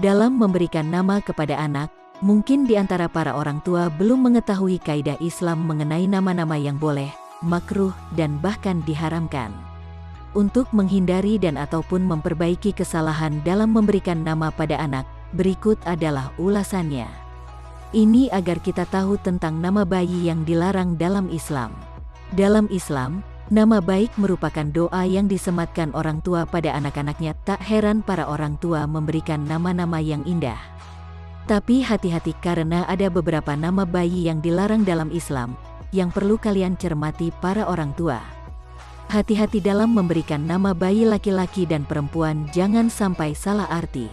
Dalam memberikan nama kepada anak, mungkin di antara para orang tua belum mengetahui kaidah Islam mengenai nama-nama yang boleh, makruh, dan bahkan diharamkan. Untuk menghindari dan ataupun memperbaiki kesalahan dalam memberikan nama pada anak, berikut adalah ulasannya. Ini agar kita tahu tentang nama bayi yang dilarang dalam Islam. Dalam Islam, nama baik merupakan doa yang disematkan orang tua pada anak-anaknya. Tak heran para orang tua memberikan nama-nama yang indah. Tapi hati-hati karena ada beberapa nama bayi yang dilarang dalam Islam, yang perlu kalian cermati para orang tua. Hati-hati dalam memberikan nama bayi laki-laki dan perempuan, jangan sampai salah arti.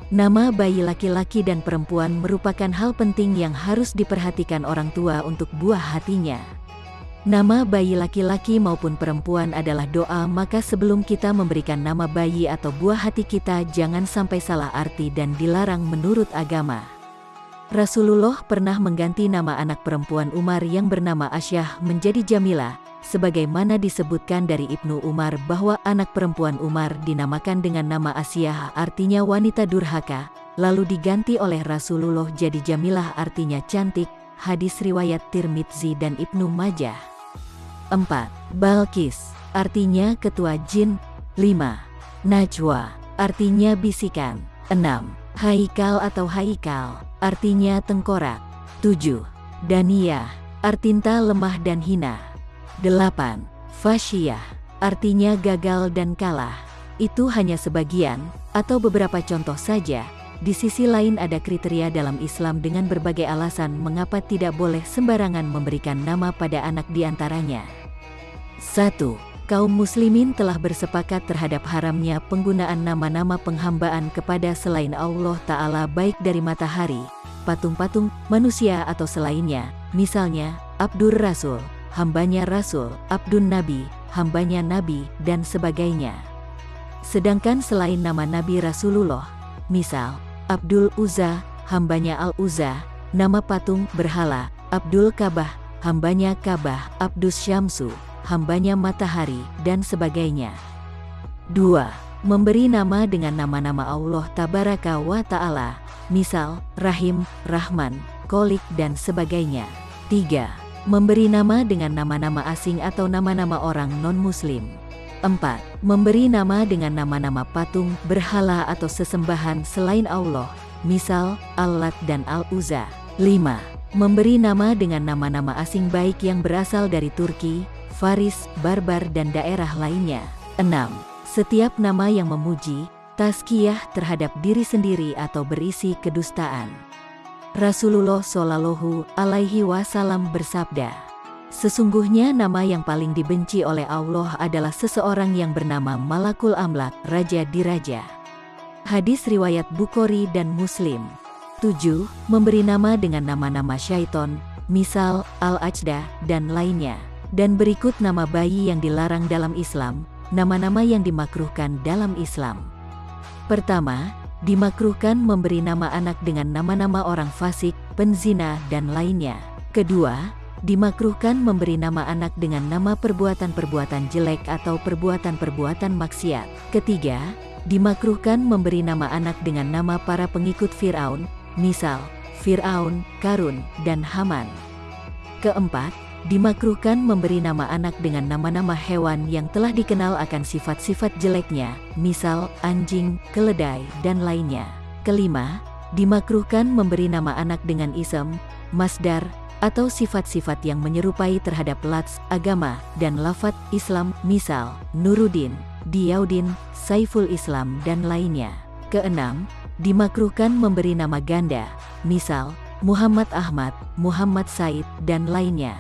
Nama bayi laki-laki dan perempuan merupakan hal penting yang harus diperhatikan orang tua untuk buah hatinya. Nama bayi laki-laki maupun perempuan adalah doa, maka sebelum kita memberikan nama bayi atau buah hati kita, jangan sampai salah arti dan dilarang menurut agama. Rasulullah pernah mengganti nama anak perempuan Umar yang bernama Aisyah menjadi Jamilah, sebagaimana disebutkan dari Ibnu Umar bahwa anak perempuan Umar dinamakan dengan nama Asyah, artinya wanita durhaka, lalu diganti oleh Rasulullah jadi Jamilah, artinya cantik. Hadis riwayat Tirmidzi dan Ibnu Majah. 4. Balqis, artinya ketua jin. 5. Najwa, artinya bisikan. 6. Haikal atau haikal, artinya tengkorak. 7. Daniyah, artinya lemah dan hina. 8. Fasyiyah, artinya gagal dan kalah. Itu hanya sebagian, atau beberapa contoh saja. Di sisi lain ada kriteria dalam Islam dengan berbagai alasan mengapa tidak boleh sembarangan memberikan nama pada anak di antaranya. 1. Kaum muslimin telah bersepakat terhadap haramnya penggunaan nama-nama penghambaan kepada selain Allah Ta'ala, baik dari matahari, patung-patung, manusia atau selainnya, misalnya, Abdur Rasul, hambanya Rasul, Abdun Nabi, hambanya Nabi, dan sebagainya. Sedangkan selain nama Nabi Rasulullah, misal, Abdul Uzza, hambanya Al-Uzza, nama patung, berhala, Abdul Kabah, hambanya Kabah, Abdus Syamsu, hambanya matahari, dan sebagainya. 2. Memberi nama dengan nama-nama Allah Tabaraka wa Ta'ala, misal, Rahim, Rahman, Kholik, dan sebagainya. 3. Memberi nama dengan nama-nama asing atau nama-nama orang non-muslim. 4. Memberi nama dengan nama-nama patung, berhala atau sesembahan selain Allah, misal, Al-Lat dan Al-Uzza. 5. Memberi nama dengan nama-nama asing baik yang berasal dari Turki, Faris, Barbar dan daerah lainnya. 6. Setiap nama yang memuji, tazkiyah terhadap diri sendiri atau berisi kedustaan. Rasulullah Shallallahu Alaihi Wasallam bersabda, sesungguhnya nama yang paling dibenci oleh Allah adalah seseorang yang bernama Malakul Amlak, Raja Diraja. Hadis riwayat Bukhari dan Muslim. 7. Memberi nama dengan nama-nama syaiton, misal, Al-Ajdah, dan lainnya. Dan berikut nama bayi yang dilarang dalam Islam, nama-nama yang dimakruhkan dalam Islam. Pertama, dimakruhkan memberi nama anak dengan nama-nama orang fasik, penzina, dan lainnya. Kedua, dimakruhkan memberi nama anak dengan nama perbuatan-perbuatan jelek atau perbuatan-perbuatan maksiat. Ketiga, dimakruhkan memberi nama anak dengan nama para pengikut Fir'aun, misal, Fir'aun, Karun, dan Haman. Keempat, dimakruhkan memberi nama anak dengan nama-nama hewan yang telah dikenal akan sifat-sifat jeleknya, misal, anjing, keledai, dan lainnya. Kelima, dimakruhkan memberi nama anak dengan ism, masdar, atau sifat-sifat yang menyerupai terhadap lats, agama, dan lafadz Islam, misal, Nuruddin, Diyaudin, Saiful Islam, dan lainnya. Keenam, dimakruhkan memberi nama ganda, misal, Muhammad Ahmad, Muhammad Said, dan lainnya.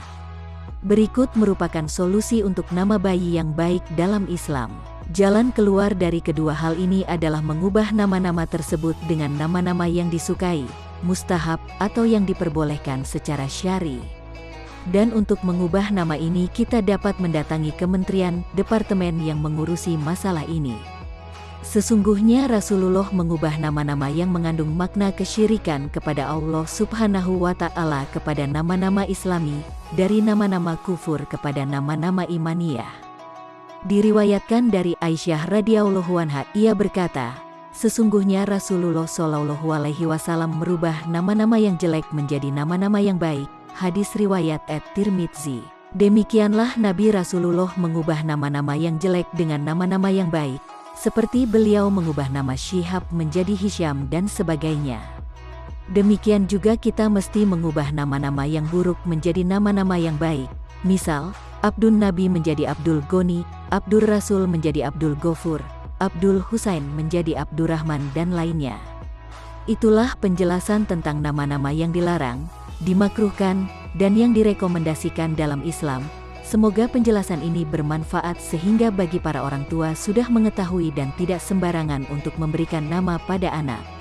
Berikut merupakan solusi untuk nama bayi yang baik dalam Islam. Jalan keluar dari kedua hal ini adalah mengubah nama-nama tersebut dengan nama-nama yang disukai, mustahab, atau yang diperbolehkan secara syar'i. Dan untuk mengubah nama ini kita dapat mendatangi kementerian, departemen yang mengurusi masalah ini. Sesungguhnya Rasulullah mengubah nama-nama yang mengandung makna kesyirikan kepada Allah Subhanahu wa Ta'ala kepada nama-nama Islami, dari nama-nama kufur kepada nama-nama imaniyah. Diriwayatkan dari Aisyah radhiyallahu anha, ia berkata, Sesungguhnya Rasulullah Shallallahu Alaihi Wasallam merubah nama-nama yang jelek menjadi nama-nama yang baik. Hadis riwayat At-Tirmidzi. Demikianlah Nabi Rasulullah mengubah nama-nama yang jelek dengan nama-nama yang baik, seperti beliau mengubah nama Syihab menjadi Hisyam dan sebagainya. Demikian juga kita mesti mengubah nama-nama yang buruk menjadi nama-nama yang baik. Misal, Abdul Nabi menjadi Abdul Goni, Abdul Rasul menjadi Abdul Ghafur, Abdul Husain menjadi Abdurrahman dan lainnya. Itulah penjelasan tentang nama-nama yang dilarang, dimakruhkan, dan yang direkomendasikan dalam Islam. Semoga penjelasan ini bermanfaat sehingga bagi para orang tua sudah mengetahui dan tidak sembarangan untuk memberikan nama pada anak.